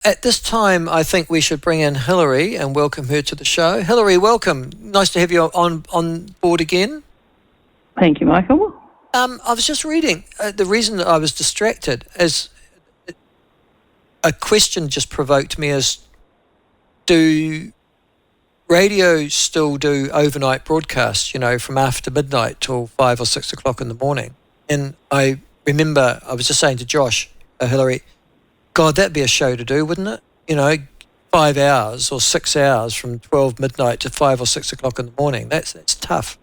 At this time, I think we should bring in Hilary and welcome her to the show. Hilary, welcome. Nice to have you on board again. Thank you, Michael. I was just reading. The reason that I was distracted is a question just provoked me is, do radio still do overnight broadcasts, from after midnight till 5 or 6 o'clock in the morning? And I remember I was just saying to Josh, Hilary, God, that'd be a show to do, wouldn't it? 5 hours or 6 hours from 12 midnight to 5 or 6 o'clock in the morning. That's tough.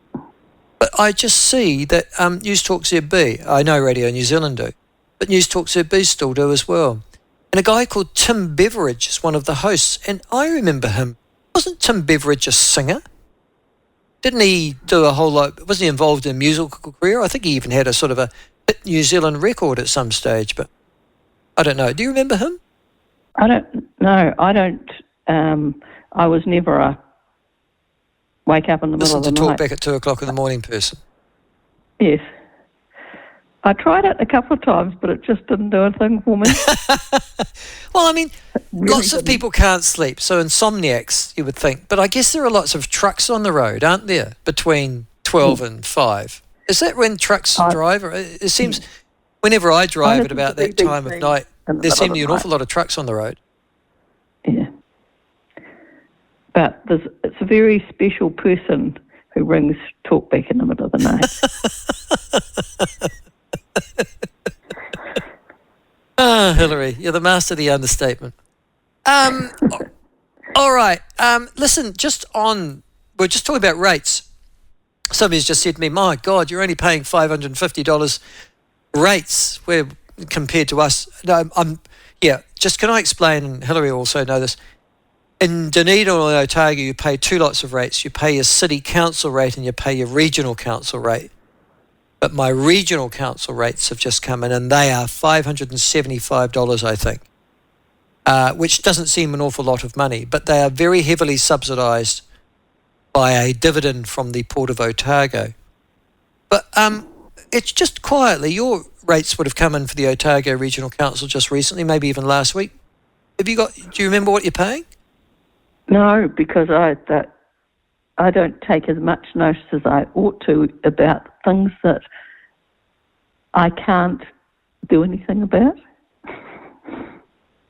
But I just see that News Talk ZB, I know Radio New Zealand do, but News Talk ZB still do as well. And a guy called Tim Beveridge is one of the hosts, and I remember him. Wasn't Tim Beveridge a singer? Didn't he do a whole lot? Wasn't he involved in a musical career? I think he even had a sort of a hit New Zealand record at some stage, but I don't know. Do you remember him? I don't know. I don't. I was never a wake up in the middle of the night. Listen to talk back at 2 o'clock in the morning person. Yes. I tried it a couple of times, but it just didn't do a thing for me. Well, I mean, really lots of people can't sleep, so insomniacs, you would think. But I guess there are lots of trucks on the road, aren't there, between 12 and 5? Is that when trucks drive? It seems whenever I drive at about that time of night, there seem to be an awful lot of trucks on the road. Yeah. But it's a very special person who rings talkback in the middle of the night. Hilary, you're the master of the understatement. All right. Listen, we're just talking about rates. Somebody's just said to me, my God, you're only paying $550 rates compared to us. No, can I explain, and Hilary also know this, in Dunedin or Otago, you pay two lots of rates. You pay your city council rate and you pay your regional council rate. But my regional council rates have just come in, and they are $575, I think, which doesn't seem an awful lot of money, but they are very heavily subsidised by a dividend from the Port of Otago. But it's just quietly, your rates would have come in for the Otago Regional Council just recently, maybe even last week. Do you remember what you're paying? No, because I don't take as much notice as I ought to about things that I can't do anything about.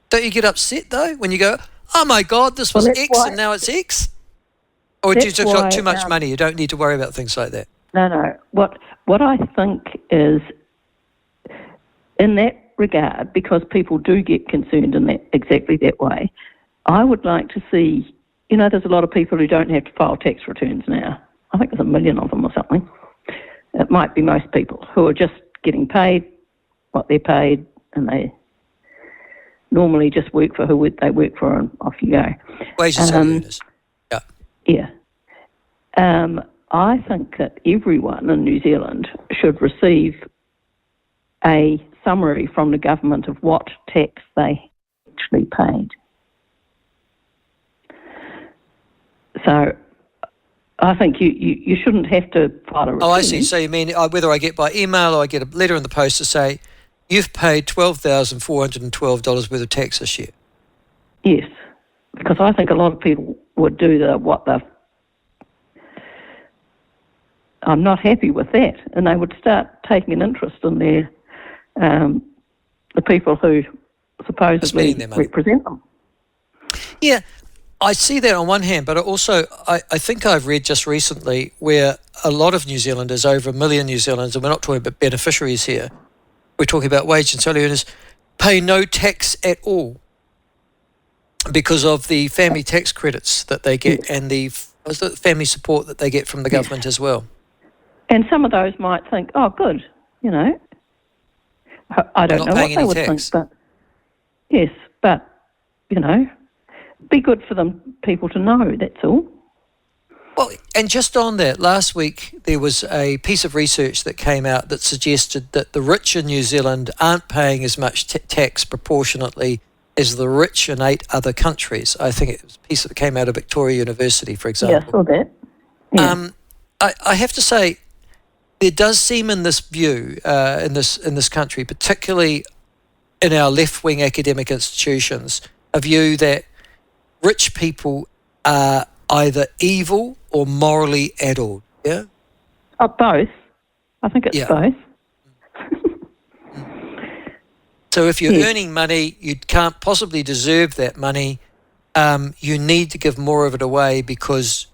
Don't you get upset, though, when you go, oh, my God, this was X and now it's X? Or do you just got too much money? You don't need to worry about things like that? No. What I think is, in that regard, because people do get concerned in exactly that way, I would like to see, there's a lot of people who don't have to file tax returns now. I think there's 1 million of them or something. It might be most people who are just getting paid what they're paid, and they normally just work for who they work for, and off you go. Wages and earners. Yeah. I think that everyone in New Zealand should receive a summary from the government of what tax they actually paid. So I think you shouldn't have to file a return. Oh, I see. So you mean whether I get by email or I get a letter in the post to say, you've paid $12,412 worth of tax this year? Yes, because I think a lot of people would do I'm not happy with that, and they would start taking an interest in the people who supposedly represent them. Yeah, I see that on one hand, but also I think I've read just recently where a lot of New Zealanders, over 1 million New Zealanders, and we're not talking about beneficiaries here, we're talking about wage and salary earners, pay no tax at all because of the family tax credits that they get and the family support that they get from the government as well. And some of those might think, oh, good, I don't know what they would think, but yes, but, be good for people to know, that's all. Well, and just on that, last week there was a piece of research that came out that suggested that the rich in New Zealand aren't paying as much tax proportionately as the rich in 8 other countries. I think it was a piece that came out of Victoria University, for example. Yeah, I saw that. Yeah. I have to say, there does seem in this view, in this country, particularly in our left-wing academic institutions, a view that rich people are either evil or morally addled. Yeah? Oh, both. I think it's both. So if you're earning money, you can't possibly deserve that money. You need to give more of it away because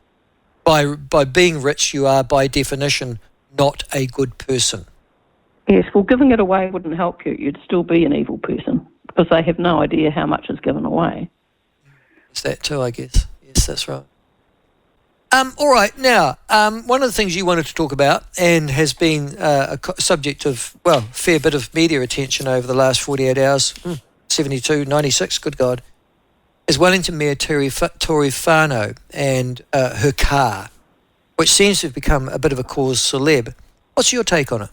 by being rich, you are by definition not a good person. Yes, well, giving it away wouldn't help you. You'd still be an evil person because they have no idea how much is given away. It's that too, I guess. Yes, that's right. All right, now, one of the things you wanted to talk about and has been a subject of, well, a fair bit of media attention over the last 48 hours, 72, 96, good God, is Wellington Mayor Tory Whanau and her car, which seems to have become a bit of a cause celeb. What's your take on it?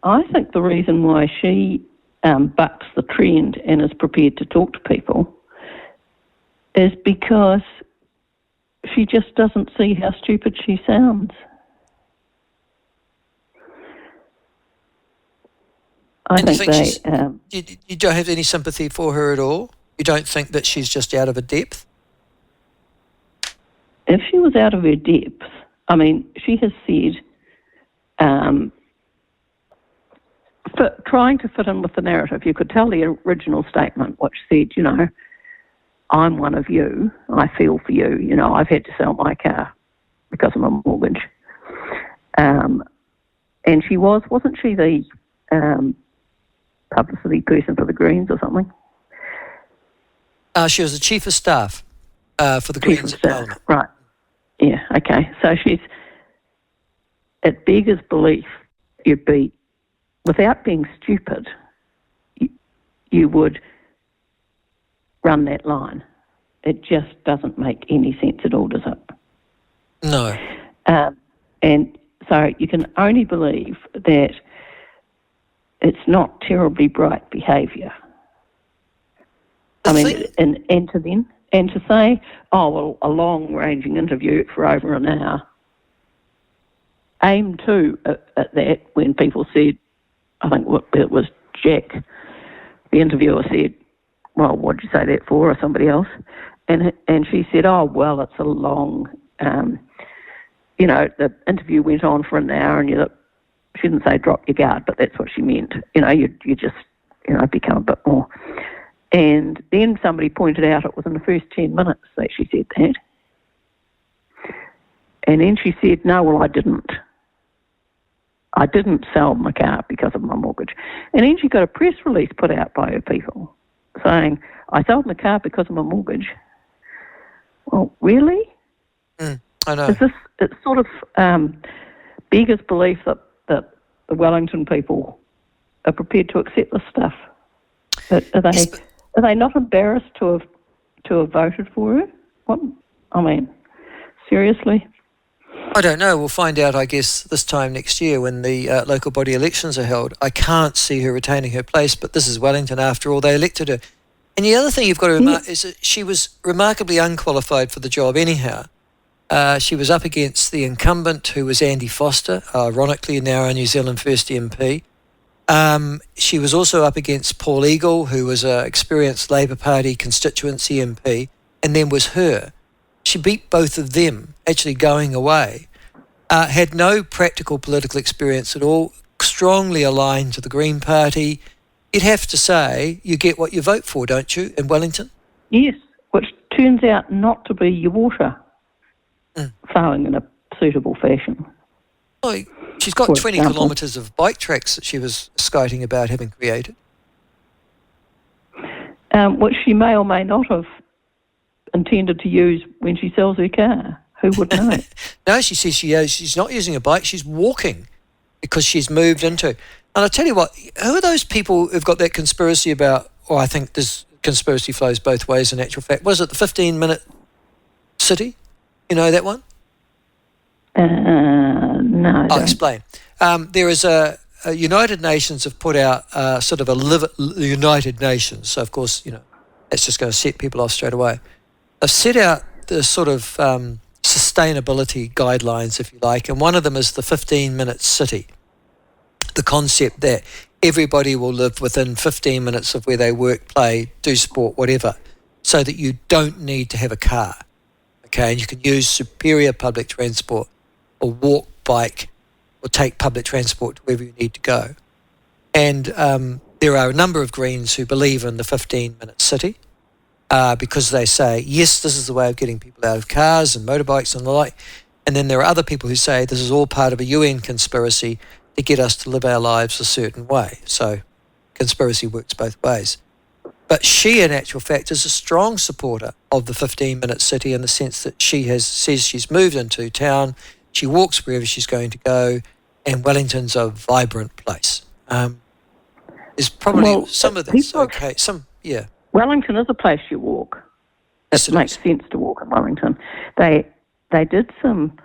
I think the reason why she bucks the trend and is prepared to talk to people is because she just doesn't see how stupid she sounds. You don't have any sympathy for her at all? You don't think that she's just out of her depth? If she was out of her depth, I mean, she has said, trying to fit in with the narrative, you could tell the original statement, which said, you know, I'm one of you, I feel for you, you know, I've had to sell my car because of my mortgage. And she wasn't she the publicity person for the Greens or something? She was the Chief of Staff for the Greens at Parliament. Right. Yeah, okay. So it beggars belief you'd be, without being stupid, you would run that line. It just doesn't make any sense at all, does it? No. And so you can only believe that it's not terribly bright behaviour. And to say, oh, well, a long-ranging interview for over an hour, aim too at that when people said, I think it was Jack, the interviewer said, well, what did you say that for, or somebody else? And she said, oh, well, it's a long, you know, the interview went on for an hour and she didn't say drop your guard, but that's what she meant. You know, you just, you know, become a bit more. And then somebody pointed out it was in the first 10 minutes that she said that. And then she said, no, well, I didn't. I didn't sell my car because of my mortgage. And then she got a press release put out by her people saying, I sold my car because of my mortgage. Well, really? I know. It sort of beggars belief that the Wellington people are prepared to accept this stuff. Are they not embarrassed to have voted for her? What? I mean, seriously? I don't know. We'll find out, I guess, this time next year when the local body elections are held. I can't see her retaining her place, but this is Wellington after all. They elected her. And the other thing you've got to remark is that she was remarkably unqualified for the job anyhow. She was up against the incumbent, who was Andy Foster, ironically now our New Zealand First MP. She was also up against Paul Eagle, who was an experienced Labour Party constituency MP, and then was her. She beat both of them, actually going away. Had no practical political experience at all, strongly aligned to the Green Party. You'd have to say you get what you vote for, don't you, in Wellington? Yes, which turns out not to be your water flowing in a suitable fashion. Oh, she's got 20 kilometres of bike tracks that she was skiting about having created. Which she may or may not have intended to use when she sells her car. Who would know? No, she says she's not using a bike, she's walking because she's moved into. And I tell you what, who are those people who've got that conspiracy about, or I think this conspiracy flows both ways in actual fact. Was it the 15-minute city? You know that one? No. I'll explain. There is a United Nations have put out sort of United Nations. So, of course, you know, that's just going to set people off straight away. They've set out the sort of sustainability guidelines, if you like, and one of them is the 15-minute city. The concept that everybody will live within 15 minutes of where they work, play, do sport, whatever, so that you don't need to have a car. Okay, and you can use superior public transport or walk, bike, or take public transport to wherever you need to go. And there are a number of Greens who believe in the 15-minute city because they say, yes, this is the way of getting people out of cars and motorbikes and the like. And then there are other people who say this is all part of a UN conspiracy to get us to live our lives a certain way. So conspiracy works both ways. But she, in actual fact, is a strong supporter of the 15-minute city in the sense that she says she's moved into town, she walks wherever she's going to go, and Wellington's a vibrant place. There's probably some of this okay. Wellington is a place you walk. Yes, it makes sense to walk in Wellington. They did some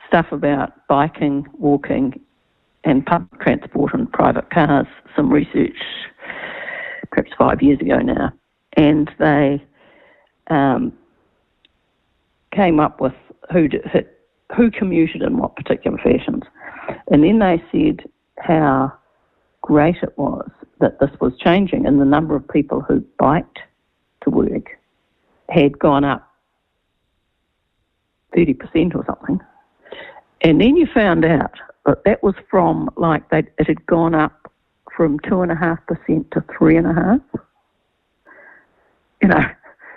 stuff about biking, walking, and public transport and private cars, some research perhaps 5 years ago now, and they came up with who commuted in what particular fashions. And then they said how great it was that this was changing, and the number of people who biked to work had gone up 30% or something. And then you found out that was from, it had gone up from 2.5% to 3.5%. You know,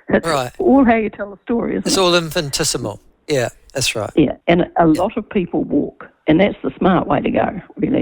it's right. all how you tell the story, isn't it? It's all infinitesimal. Yeah, that's right. Yeah, and a lot of people walk, and that's the smart way to go, really.